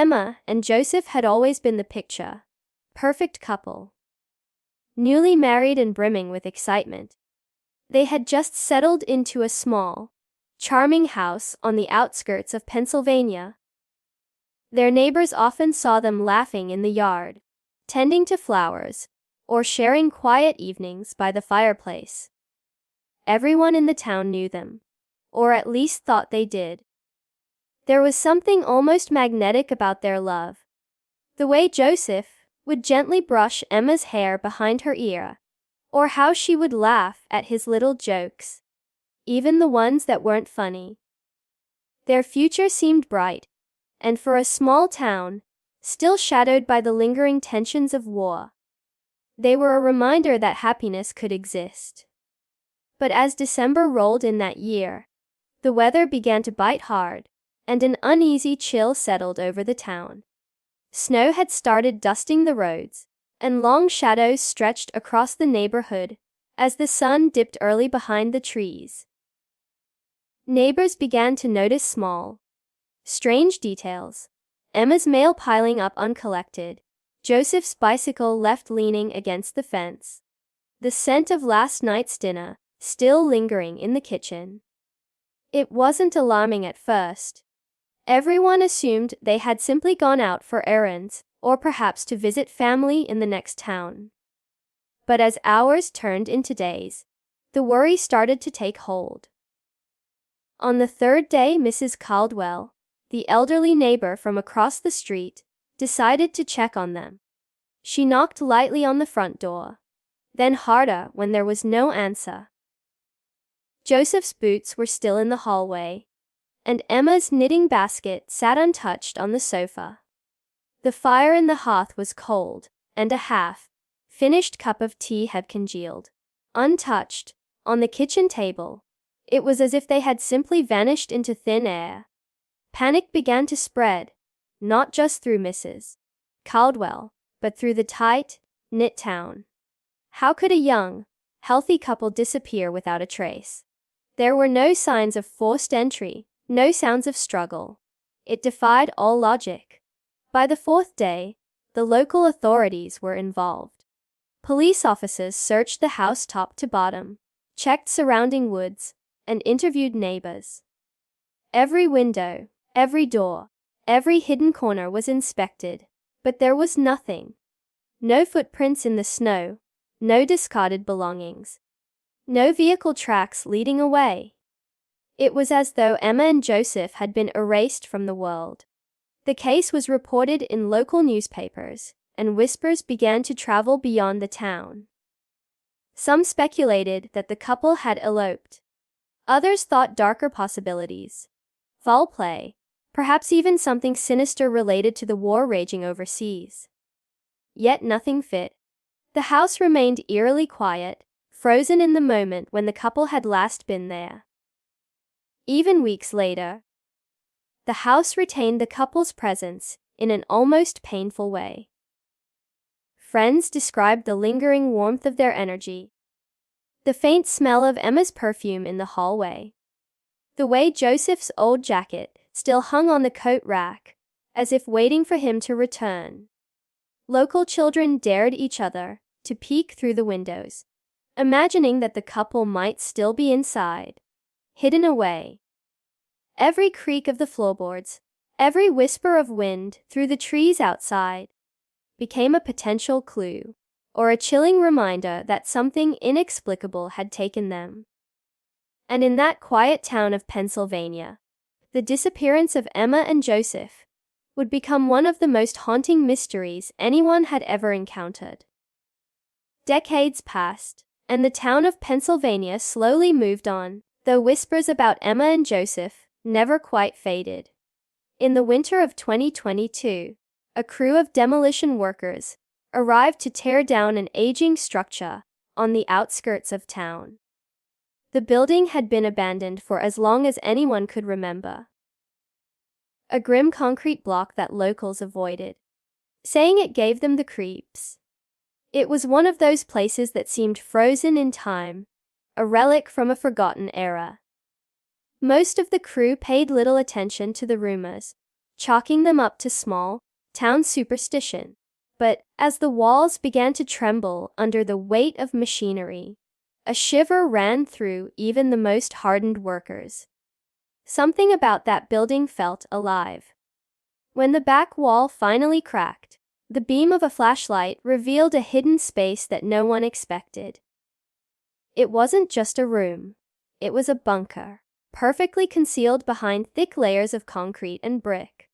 Emma and Joseph had always been the perfect couple. Newly married and brimming with excitement. They had just settled into a small, charming house on the outskirts of Pennsylvania. Their neighbors often saw them laughing in the yard, tending to flowers, or sharing quiet evenings by the fireplace. Everyone in the town knew them, or at least thought they did. There was something almost magnetic about their love. The way Joseph would gently brush Emma's hair behind her ear, or how she would laugh at his little jokes, even the ones that weren't funny. Their future seemed bright, and for a small town, still shadowed by the lingering tensions of war, they were a reminder that happiness could exist. But as December rolled in that year, the weather began to bite hard, and an uneasy chill settled over the town. Snow had started dusting the roads, and long shadows stretched across the neighborhood as the sun dipped early behind the trees. Neighbors began to notice small, strange details: Emma's mail piling up uncollected, Joseph's bicycle left leaning against the fence, the scent of last night's dinner still lingering in the kitchen. It wasn't alarming at first. Everyone assumed they had simply gone out for errands, or perhaps to visit family in the next town. But as hours turned into days, the worry started to take hold. On the third day, Mrs. Caldwell, the elderly neighbor from across the street, decided to check on them. She knocked lightly on the front door, then harder when there was no answer. Joseph's boots were still in the hallway, and Emma's knitting basket sat untouched on the sofa. The fire in the hearth was cold, and a half-finished cup of tea had congealed, untouched, on the kitchen table. It was as if they had simply vanished into thin air. Panic began to spread, not just through Mrs. Caldwell, but through the tight-knit town. How could a young, healthy couple disappear without a trace? There were no signs of forced entry, no sounds of struggle. It defied all logic. By the fourth day, the local authorities were involved. Police officers searched the house top to bottom, checked surrounding woods, and interviewed neighbors. Every window, every door, every hidden corner was inspected, but there was nothing. No footprints in the snow, no discarded belongings, no vehicle tracks leading away. It was as though Emma and Joseph had been erased from the world. The case was reported in local newspapers, and whispers began to travel beyond the town. Some speculated that the couple had eloped. Others thought darker possibilities: foul play, perhaps even something sinister related to the war raging overseas. Yet nothing fit. The house remained eerily quiet, frozen in the moment when the couple had last been there. Even weeks later, the house retained the couple's presence in an almost painful way. Friends described the lingering warmth of their energy, the faint smell of Emma's perfume in the hallway, the way Joseph's old jacket still hung on the coat rack, as if waiting for him to return. Local children dared each other to peek through the windows, imagining that the couple might still be inside, hidden away. Every creak of the floorboards, every whisper of wind through the trees outside, became a potential clue, or a chilling reminder that something inexplicable had taken them. And in that quiet town of Pennsylvania, the disappearance of Emma and Joseph would become one of the most haunting mysteries anyone had ever encountered. Decades passed, and the town of Pennsylvania slowly moved on, though whispers about Emma and Joseph never quite faded. In the winter of 2022, a crew of demolition workers arrived to tear down an aging structure on the outskirts of town. The building had been abandoned for as long as anyone could remember. A grim concrete block that locals avoided, saying it gave them the creeps. It was one of those places that seemed frozen in time, a relic from a forgotten era. Most of the crew paid little attention to the rumors, chalking them up to small town superstition. But as the walls began to tremble under the weight of machinery, a shiver ran through even the most hardened workers. Something about that building felt alive. When the back wall finally cracked, the beam of a flashlight revealed a hidden space that no one expected. It wasn't just a room. It was a bunker, perfectly concealed behind thick layers of concrete and brick.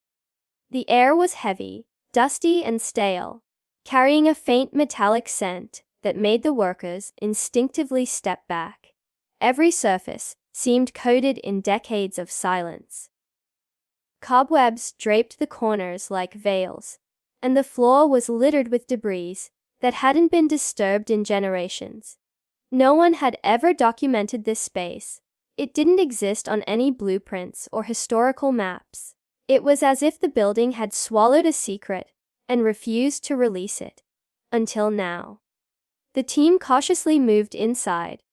The air was heavy, dusty and stale, carrying a faint metallic scent that made the workers instinctively step back. Every surface seemed coated in decades of silence. Cobwebs draped the corners like veils, and the floor was littered with debris that hadn't been disturbed in generations. No one had ever documented this space. It didn't exist on any blueprints or historical maps. It was as if the building had swallowed a secret and refused to release it. Until now. The team cautiously moved inside,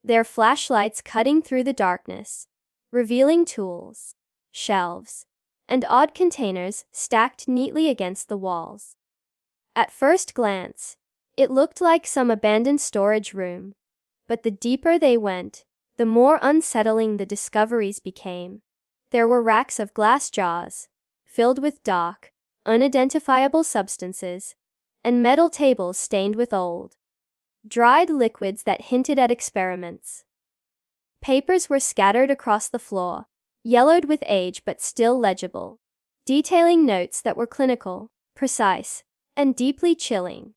their flashlights cutting through the darkness, revealing tools, shelves, and odd containers stacked neatly against the walls. At first glance, it looked like some abandoned storage room, but the deeper they went, the more unsettling the discoveries became. There were racks of glass jars, filled with dark, unidentifiable substances, and metal tables stained with old, dried liquids that hinted at experiments. Papers were scattered across the floor, yellowed with age but still legible, detailing notes that were clinical, precise, and deeply chilling.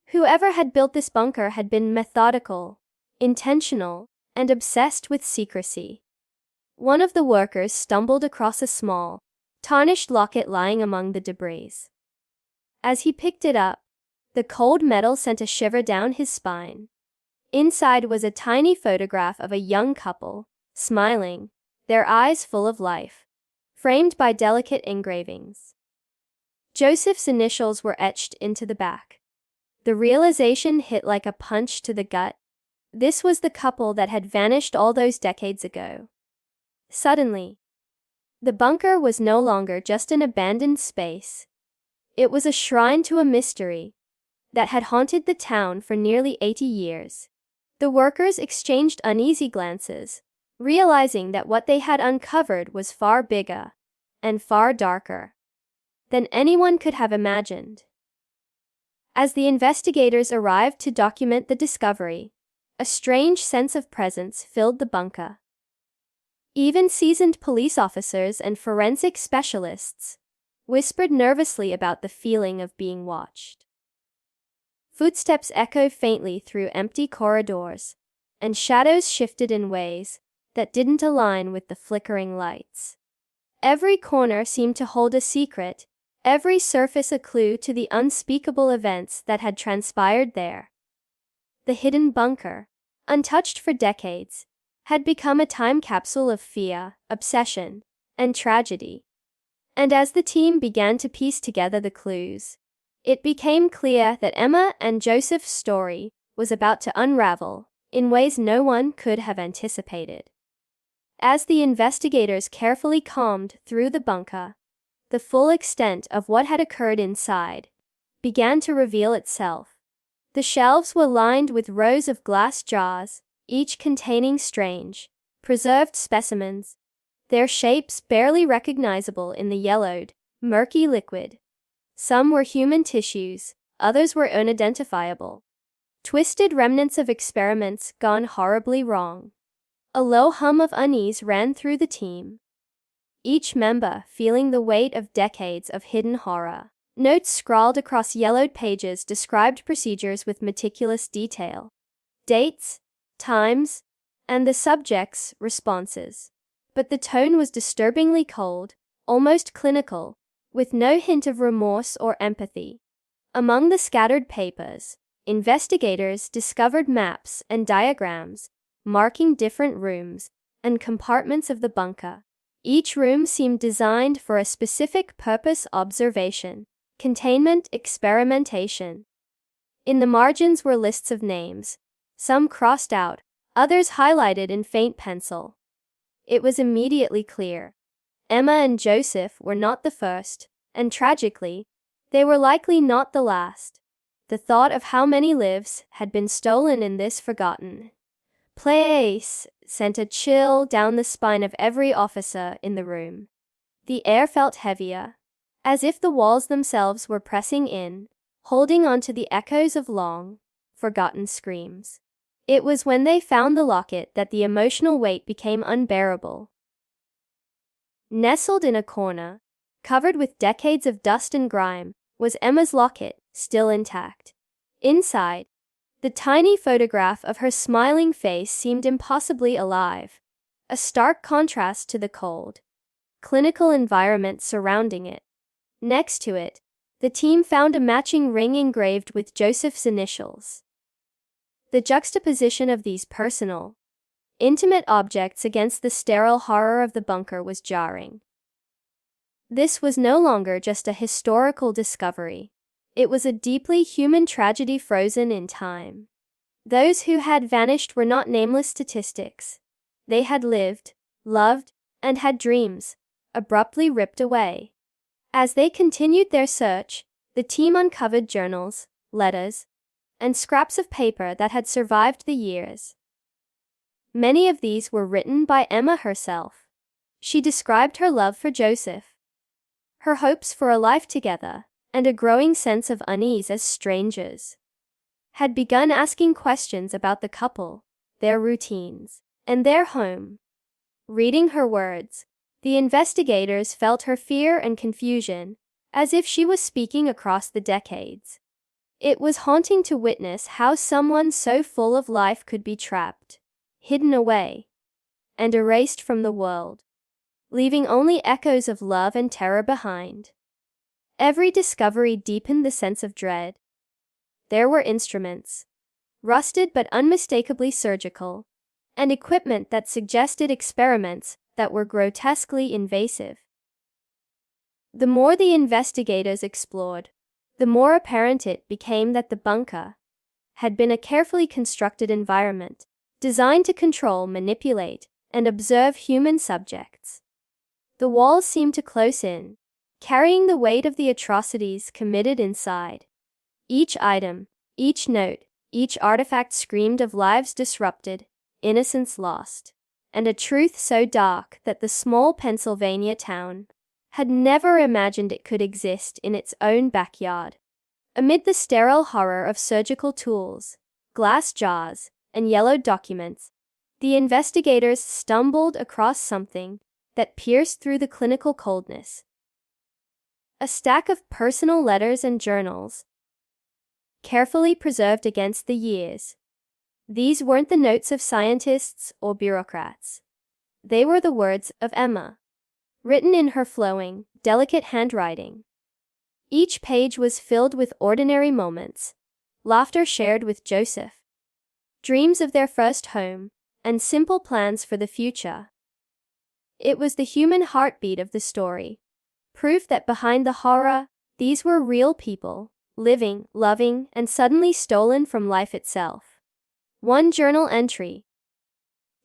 Whoever had built this bunker had been methodical, intentional, and obsessed with secrecy. One of the workers stumbled across a small, tarnished locket lying among the debris. As he picked it up, the cold metal sent a shiver down his spine. Inside was a tiny photograph of a young couple, smiling, their eyes full of life, framed by delicate engravings. Joseph's initials were etched into the back. The realization hit like a punch to the gut. This was the couple that had vanished all those decades ago. Suddenly, the bunker was no longer just an abandoned space. It was a shrine to a mystery that had haunted the town for nearly 80 years. The workers exchanged uneasy glances, realizing that what they had uncovered was far bigger and far darker than anyone could have imagined. As the investigators arrived to document the discovery, a strange sense of presence filled the bunker. Even seasoned police officers and forensic specialists whispered nervously about the feeling of being watched. Footsteps echoed faintly through empty corridors, and shadows shifted in ways that didn't align with the flickering lights. Every corner seemed to hold a secret, every surface a clue to the unspeakable events that had transpired there. The hidden bunker, untouched for decades, had become a time capsule of fear, obsession, and tragedy. And as the team began to piece together the clues, it became clear that Emma and Joseph's story was about to unravel in ways no one could have anticipated. As the investigators carefully combed through the bunker, the full extent of what had occurred inside began to reveal itself. The shelves were lined with rows of glass jars, each containing strange, preserved specimens, their shapes barely recognizable in the yellowed, murky liquid. Some were human tissues, others were unidentifiable. Twisted remnants of experiments gone horribly wrong. A low hum of unease ran through the team, each member feeling the weight of decades of hidden horror. Notes scrawled across yellowed pages described procedures with meticulous detail, dates, times, and the subjects' responses. But the tone was disturbingly cold, almost clinical, with no hint of remorse or empathy. Among the scattered papers, investigators discovered maps and diagrams marking different rooms and compartments of the bunker. Each room seemed designed for a specific purpose: observation, containment, experimentation. In the margins were lists of names, some crossed out, others highlighted in faint pencil. It was immediately clear. Emma and Joseph were not the first, and tragically, they were likely not the last. The thought of how many lives had been stolen in this forgotten place sent a chill down the spine of every officer in the room. The air felt heavier, as if the walls themselves were pressing in, holding on to the echoes of long, forgotten screams. It was when they found the locket that the emotional weight became unbearable. Nestled in a corner, covered with decades of dust and grime, was Emma's locket, still intact. Inside, the tiny photograph of her smiling face seemed impossibly alive, a stark contrast to the cold, clinical environment surrounding it. Next to it, the team found a matching ring engraved with Joseph's initials. The juxtaposition of these personal, intimate objects against the sterile horror of the bunker was jarring. This was no longer just a historical discovery. It was a deeply human tragedy frozen in time. Those who had vanished were not nameless statistics. They had lived, loved, and had dreams, abruptly ripped away. As they continued their search, the team uncovered journals, letters, and scraps of paper that had survived the years. Many of these were written by Emma herself. She described her love for Joseph, her hopes for a life together, and a growing sense of unease as strangers had begun asking questions about the couple, their routines, and their home. Reading her words, the investigators felt her fear and confusion, as if she was speaking across the decades. It was haunting to witness how someone so full of life could be trapped, hidden away, and erased from the world, leaving only echoes of love and terror behind. Every discovery deepened the sense of dread. There were instruments, rusted but unmistakably surgical, and equipment that suggested experiments that were grotesquely invasive. The more the investigators explored, the more apparent it became that the bunker had been a carefully constructed environment, designed to control, manipulate, and observe human subjects. The walls seemed to close in, carrying the weight of the atrocities committed inside. Each item, each note, each artifact screamed of lives disrupted, innocence lost, and a truth so dark that the small Pennsylvania town had never imagined it could exist in its own backyard. Amid the sterile horror of surgical tools, glass jars, and yellowed documents, the investigators stumbled across something that pierced through the clinical coldness. A stack of personal letters and journals, carefully preserved against the years. These weren't the notes of scientists or bureaucrats. They were the words of Emma, written in her flowing, delicate handwriting. Each page was filled with ordinary moments, laughter shared with Joseph, dreams of their first home, and simple plans for the future. It was the human heartbeat of the story, proof that behind the horror, these were real people, living, loving, and suddenly stolen from life itself. One journal entry,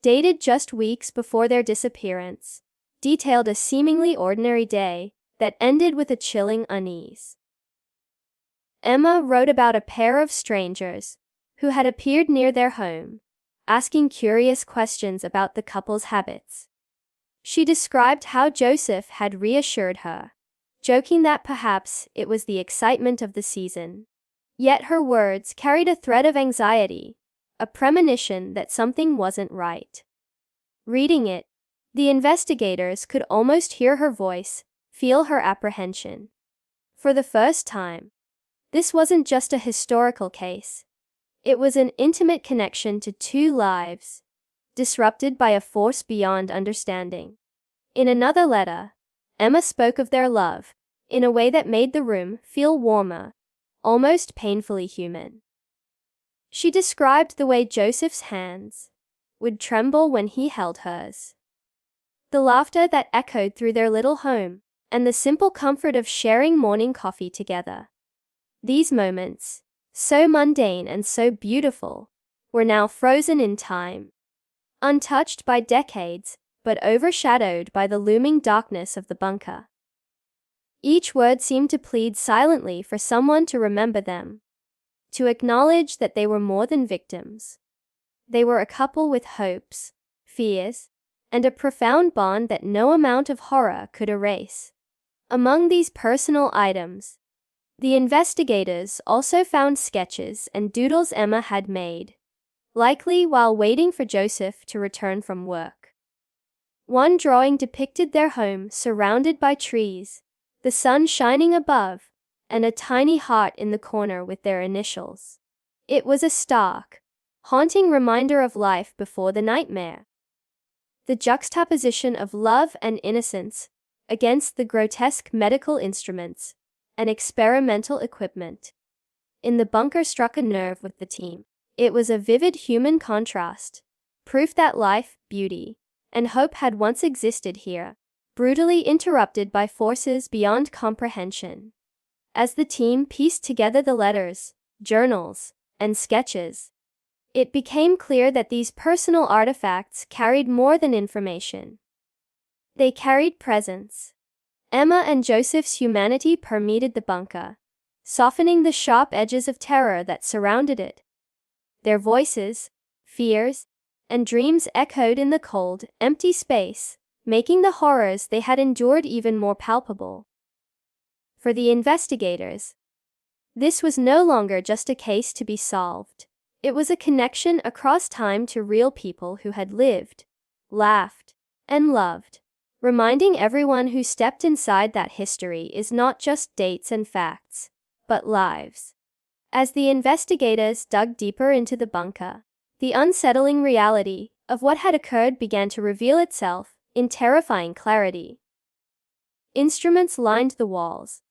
dated just weeks before their disappearance, detailed a seemingly ordinary day that ended with a chilling unease. Emma wrote about a pair of strangers who had appeared near their home, asking curious questions about the couple's habits. She described how Joseph had reassured her, joking that perhaps it was the excitement of the season. Yet her words carried a thread of anxiety, a premonition that something wasn't right. Reading it, the investigators could almost hear her voice, feel her apprehension. For the first time, this wasn't just a historical case. It was an intimate connection to two lives, disrupted by a force beyond understanding. In another letter, Emma spoke of their love, in a way that made the room feel warmer, almost painfully human. She described the way Joseph's hands would tremble when he held hers, the laughter that echoed through their little home, and the simple comfort of sharing morning coffee together. These moments, so mundane and so beautiful, were now frozen in time, untouched by decades, but overshadowed by the looming darkness of the bunker. Each word seemed to plead silently for someone to remember them, to acknowledge that they were more than victims. They were a couple with hopes, fears, and a profound bond that no amount of horror could erase. Among these personal items, the investigators also found sketches and doodles Emma had made, likely while waiting for Joseph to return from work. One drawing depicted their home surrounded by trees, the sun shining above, and a tiny heart in the corner with their initials. It was a stark, haunting reminder of life before the nightmare. The juxtaposition of love and innocence against the grotesque medical instruments and experimental equipment in the bunker struck a nerve with the team. It was a vivid human contrast, proof that life, beauty, and hope had once existed here, brutally interrupted by forces beyond comprehension. As the team pieced together the letters, journals, and sketches, it became clear that these personal artifacts carried more than information. They carried presence. Emma and Joseph's humanity permeated the bunker, softening the sharp edges of terror that surrounded it. Their voices, fears, and dreams echoed in the cold, empty space, making the horrors they had endured even more palpable. For the investigators, this was no longer just a case to be solved. It was a connection across time to real people who had lived, laughed, and loved, reminding everyone who stepped inside that history is not just dates and facts, but lives. As the investigators dug deeper into the bunker, the unsettling reality of what had occurred began to reveal itself in terrifying clarity. Instruments lined the walls,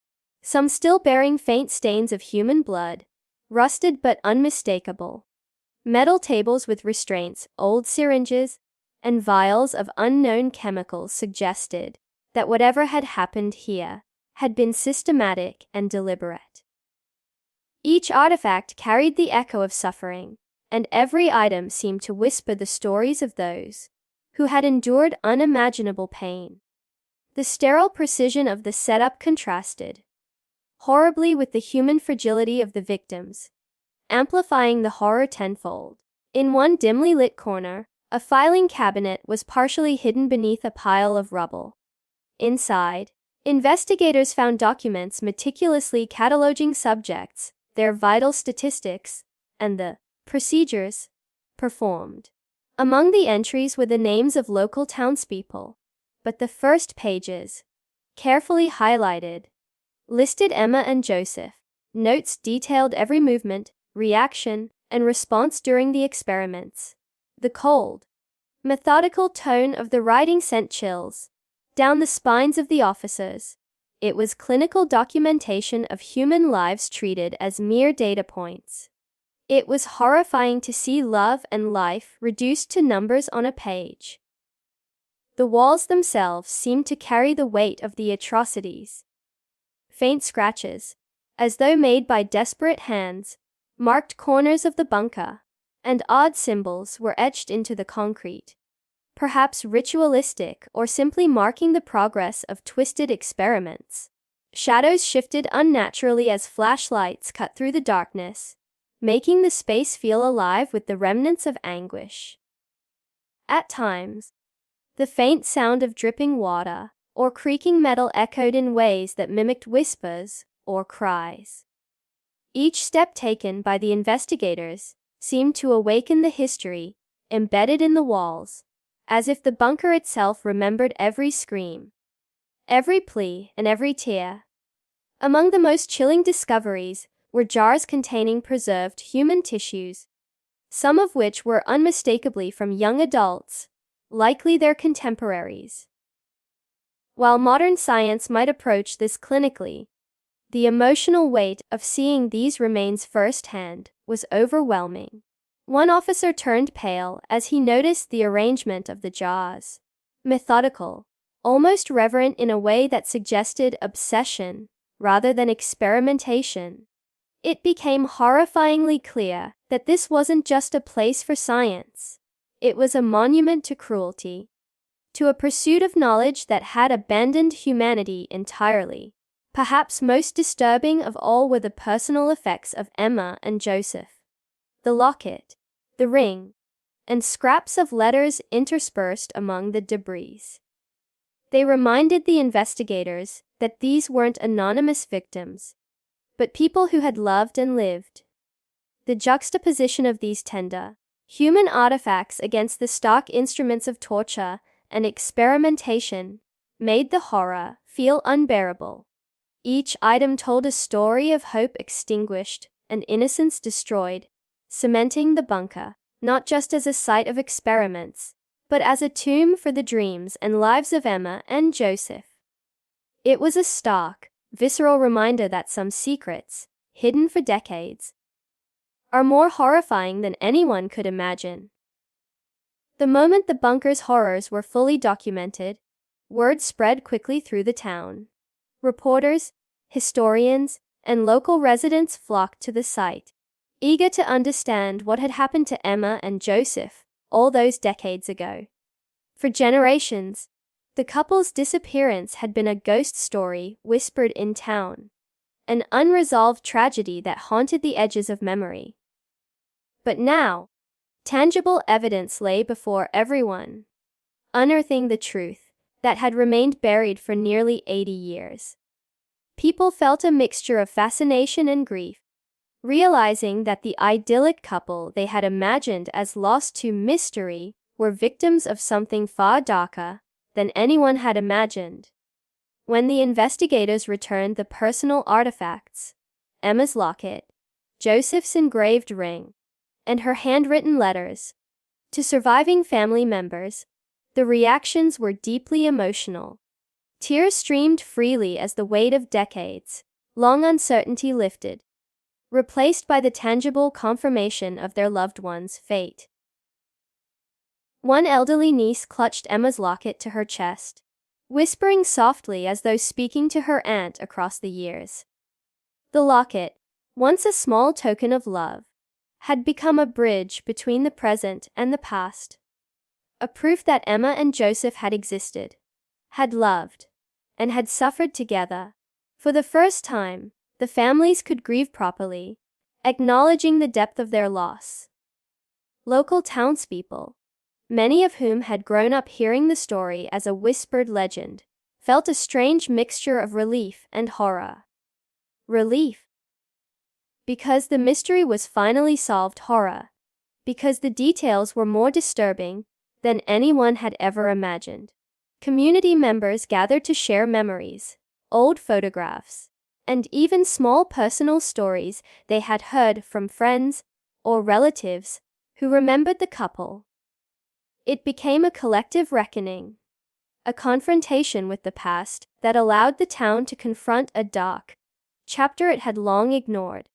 some still bearing faint stains of human blood, rusted but unmistakable. Metal tables with restraints, old syringes, and vials of unknown chemicals suggested that whatever had happened here had been systematic and deliberate. Each artifact carried the echo of suffering, and every item seemed to whisper the stories of those who had endured unimaginable pain. The sterile precision of the setup contrasted horribly with the human fragility of the victims, amplifying the horror tenfold. In one dimly lit corner, a filing cabinet was partially hidden beneath a pile of rubble. Inside, investigators found documents meticulously cataloging subjects, their vital statistics, and the procedures performed. Among the entries were the names of local townspeople, but the first pages, carefully highlighted, listed Emma and Joseph. Notes detailed every movement, reaction, and response during the experiments. The cold, methodical tone of the writing sent chills down the spines of the officers. It was clinical documentation of human lives treated as mere data points. It was horrifying to see love and life reduced to numbers on a page. The walls themselves seemed to carry the weight of the atrocities. Faint scratches, as though made by desperate hands, marked corners of the bunker, and odd symbols were etched into the concrete, perhaps ritualistic or simply marking the progress of twisted experiments. Shadows shifted unnaturally as flashlights cut through the darkness, making the space feel alive with the remnants of anguish. At times, the faint sound of dripping water or creaking metal echoed in ways that mimicked whispers or cries. Each step taken by the investigators seemed to awaken the history embedded in the walls, as if the bunker itself remembered every scream, every plea, and every tear. Among the most chilling discoveries were jars containing preserved human tissues, some of which were unmistakably from young adults, likely their contemporaries. While modern science might approach this clinically, the emotional weight of seeing these remains firsthand was overwhelming. One officer turned pale as he noticed the arrangement of the jars. Methodical, almost reverent in a way that suggested obsession rather than experimentation. It became horrifyingly clear that this wasn't just a place for science. It was a monument to cruelty, to a pursuit of knowledge that had abandoned humanity entirely. Perhaps most disturbing of all were the personal effects of Emma and Joseph. The locket, the ring, and scraps of letters interspersed among the debris. They reminded the investigators that these weren't anonymous victims, but people who had loved and lived. The juxtaposition of these tender, human artifacts against the stark instruments of torture and experimentation made the horror feel unbearable. Each item told a story of hope extinguished and innocence destroyed, cementing the bunker not just as a site of experiments, but as a tomb for the dreams and lives of Emma and Joseph. It was a stark, visceral reminder that some secrets, hidden for decades, are more horrifying than anyone could imagine. The moment the bunker's horrors were fully documented, word spread quickly through the town. Reporters, historians, and local residents flocked to the site, eager to understand what had happened to Emma and Joseph all those decades ago. For generations, the couple's disappearance had been a ghost story whispered in town, an unresolved tragedy that haunted the edges of memory. But now, tangible evidence lay before everyone, unearthing the truth that had remained buried for nearly 80 years. People felt a mixture of fascination and grief, realizing that the idyllic couple they had imagined as lost to mystery were victims of something far darker than anyone had imagined. When the investigators returned the personal artifacts, Emma's locket, Joseph's engraved ring, and her handwritten letters, to surviving family members, the reactions were deeply emotional. Tears streamed freely as the weight of decades, long uncertainty lifted, replaced by the tangible confirmation of their loved one's fate. One elderly niece clutched Emma's locket to her chest, whispering softly as though speaking to her aunt across the years. The locket, once a small token of love, had become a bridge between the present and the past, a proof that Emma and Joseph had existed, had loved, and had suffered together. For the first time, the families could grieve properly, acknowledging the depth of their loss. Local townspeople, many of whom had grown up hearing the story as a whispered legend, felt a strange mixture of relief and horror. Relief, because the mystery was finally solved. Horror, because the details were more disturbing than anyone had ever imagined. Community members gathered to share memories, old photographs, and even small personal stories they had heard from friends or relatives who remembered the couple. It became a collective reckoning, a confrontation with the past that allowed the town to confront a dark chapter it had long ignored.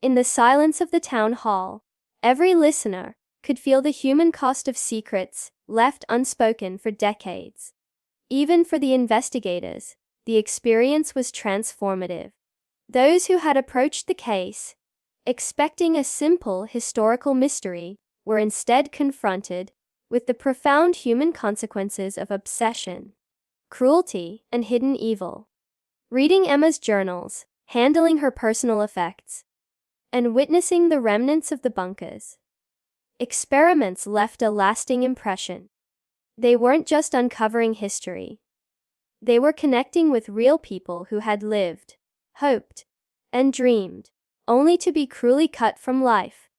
In the silence of the town hall, every listener could feel the human cost of secrets left unspoken for decades. Even for the investigators, the experience was transformative. Those who had approached the case, expecting a simple historical mystery, were instead confronted with the profound human consequences of obsession, cruelty, and hidden evil. Reading Emma's journals, handling her personal effects, and witnessing the remnants of the bunker's experiments left a lasting impression. They weren't just uncovering history. They were connecting with real people who had lived, hoped, and dreamed, only to be cruelly cut from life.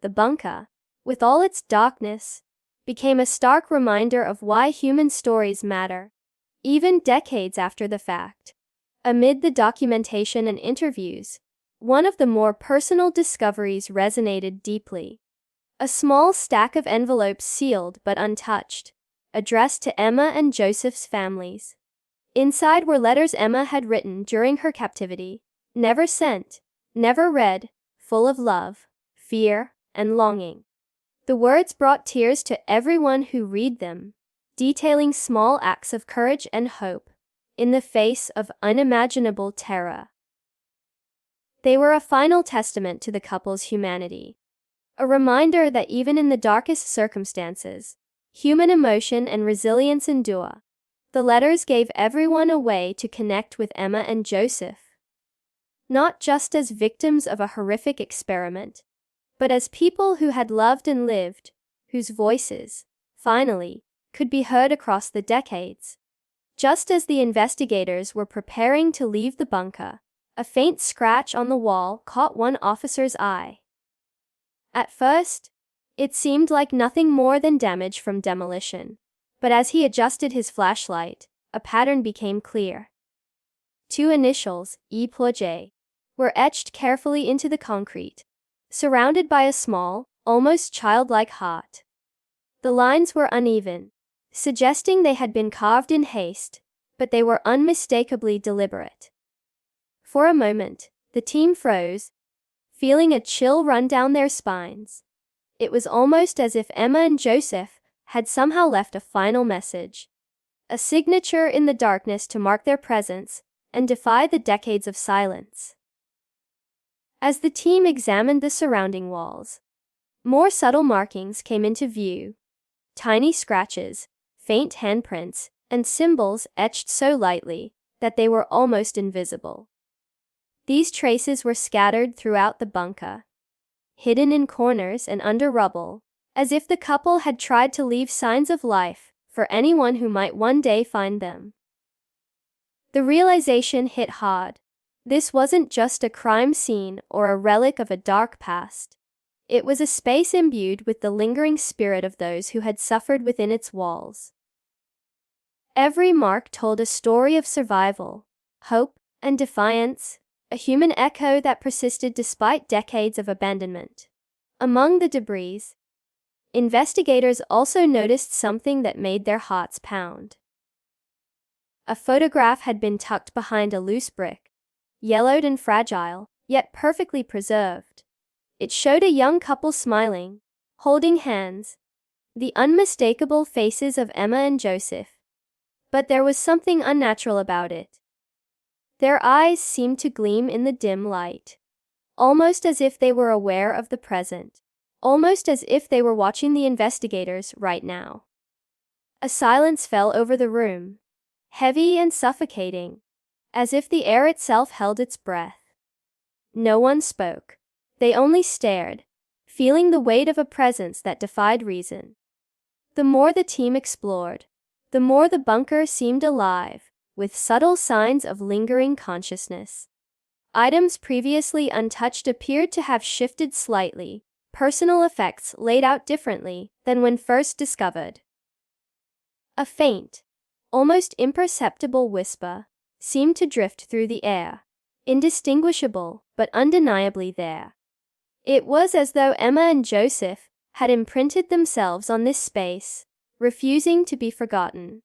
The bunker, with all its darkness, became a stark reminder of why human stories matter, even decades after the fact. Amid the documentation and interviews, one of the more personal discoveries resonated deeply. A small stack of envelopes sealed but untouched, addressed to Emma and Joseph's families. Inside were letters Emma had written during her captivity, never sent, never read, full of love, fear, and longing. The words brought tears to everyone who read them, detailing small acts of courage and hope in the face of unimaginable terror. They were a final testament to the couple's humanity, a reminder that even in the darkest circumstances, human emotion and resilience endure. The letters gave everyone a way to connect with Emma and Joseph, not just as victims of a horrific experiment, but as people who had loved and lived, whose voices, finally, could be heard across the decades. Just as the investigators were preparing to leave the bunker, a faint scratch on the wall caught one officer's eye. At first, it seemed like nothing more than damage from demolition, but as he adjusted his flashlight, a pattern became clear. 2 initials, E+J, were etched carefully into the concrete, surrounded by a small, almost childlike heart. The lines were uneven, suggesting they had been carved in haste, but they were unmistakably deliberate. For a moment, the team froze, feeling a chill run down their spines. It was almost as if Emma and Joseph had somehow left a final message, a signature in the darkness to mark their presence and defy the decades of silence. As the team examined the surrounding walls, more subtle markings came into view. Tiny scratches, faint handprints, and symbols etched so lightly that they were almost invisible. These traces were scattered throughout the bunker, hidden in corners and under rubble, as if the couple had tried to leave signs of life for anyone who might one day find them. The realization hit hard. This wasn't just a crime scene or a relic of a dark past. It was a space imbued with the lingering spirit of those who had suffered within its walls. Every mark told a story of survival, hope, and defiance, a human echo that persisted despite decades of abandonment. Among the debris, investigators also noticed something that made their hearts pound. A photograph had been tucked behind a loose brick, yellowed and fragile, yet perfectly preserved. It showed a young couple smiling, holding hands, the unmistakable faces of Emma and Joseph. But there was something unnatural about it. Their eyes seemed to gleam in the dim light, almost as if they were aware of the present, almost as if they were watching the investigators right now. A silence fell over the room, heavy and suffocating, as if the air itself held its breath. No one spoke. They only stared, feeling the weight of a presence that defied reason. The more the team explored, the more the bunker seemed alive, with subtle signs of lingering consciousness. Items previously untouched appeared to have shifted slightly, personal effects laid out differently than when first discovered. A faint, almost imperceptible whisper seemed to drift through the air, indistinguishable but undeniably there. It was as though Emma and Joseph had imprinted themselves on this space, refusing to be forgotten,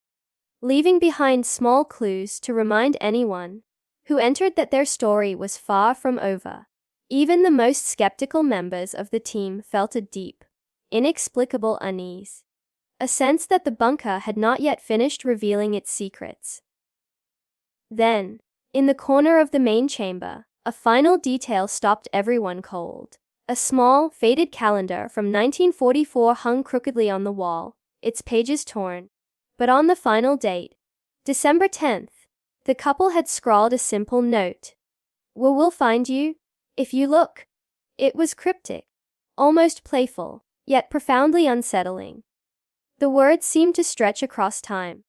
leaving behind small clues to remind anyone who entered that their story was far from over. Even the most skeptical members of the team felt a deep, inexplicable unease, a sense that the bunker had not yet finished revealing its secrets. Then, in the corner of the main chamber, a final detail stopped everyone cold. A small, faded calendar from 1944 hung crookedly on the wall, its pages torn. But on the final date, December 10th, the couple had scrawled a simple note. We'll find you, if you look. It was cryptic, almost playful, yet profoundly unsettling. The words seemed to stretch across time,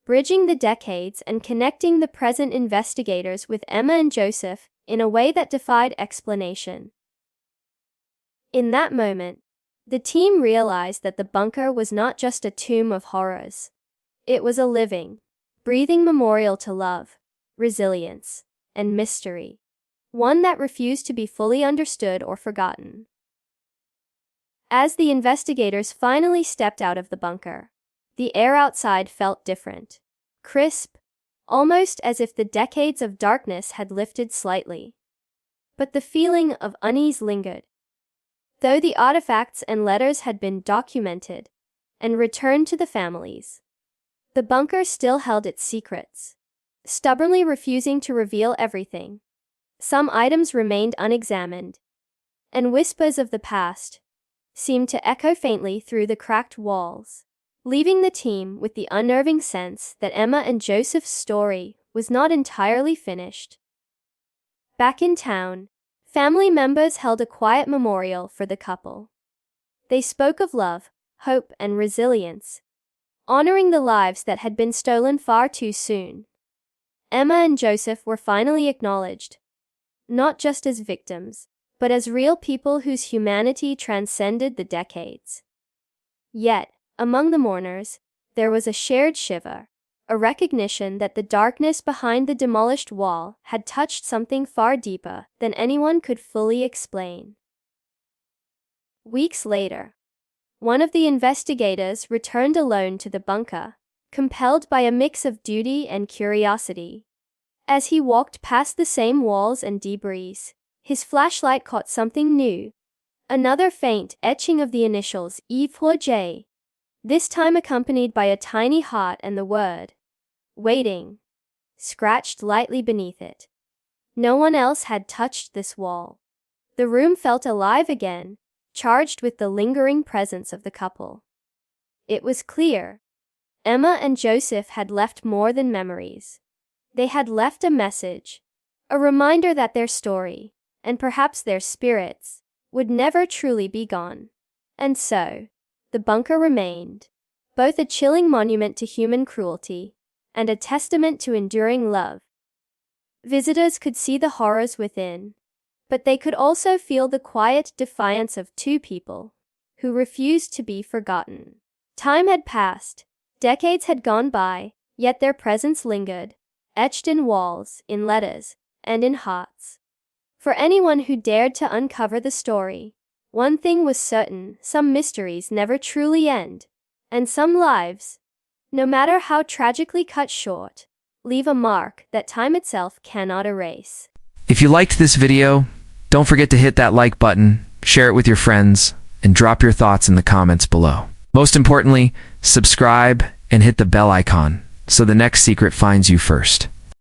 bridging the decades and connecting the present investigators with Emma and Joseph in a way that defied explanation. In that moment, the team realized that the bunker was not just a tomb of horrors. It was a living, breathing memorial to love, resilience, and mystery, one that refused to be fully understood or forgotten. As the investigators finally stepped out of the bunker, the air outside felt different, crisp, almost as if the decades of darkness had lifted slightly. But the feeling of unease lingered. Though the artifacts and letters had been documented and returned to the families, the bunker still held its secrets, stubbornly refusing to reveal everything. Some items remained unexamined, and whispers of the past seemed to echo faintly through the cracked walls. leaving the team with the unnerving sense that Emma and Joseph's story was not entirely finished. Back in town, family members held a quiet memorial for the couple. They spoke of love, hope, and resilience, honoring the lives that had been stolen far too soon. Emma and Joseph were finally acknowledged, not just as victims, but as real people whose humanity transcended the decades. Yet, among the mourners, there was a shared shiver, a recognition that the darkness behind the demolished wall had touched something far deeper than anyone could fully explain. Weeks later, one of the investigators returned alone to the bunker, compelled by a mix of duty and curiosity. As he walked past the same walls and debris, his flashlight caught something new. Another faint etching of the initials E4J, this time accompanied by a tiny heart and the word, "Waiting," scratched lightly beneath it. No one else had touched this wall. The room felt alive again, charged with the lingering presence of the couple. It was clear. Emma and Joseph had left more than memories. They had left a message, a reminder that their story, and perhaps their spirits, would never truly be gone. And so, the bunker remained, both a chilling monument to human cruelty and a testament to enduring love. Visitors could see the horrors within, but they could also feel the quiet defiance of two people who refused to be forgotten. Time had passed, decades had gone by, yet their presence lingered, etched in walls, in letters, and in hearts. For anyone who dared to uncover the story, one thing was certain: some mysteries never truly end, and some lives, no matter how tragically cut short, leave a mark that time itself cannot erase. If you liked this video, don't forget to hit that like button, share it with your friends, and drop your thoughts in the comments below. Most importantly, subscribe and hit the bell icon so the next secret finds you first.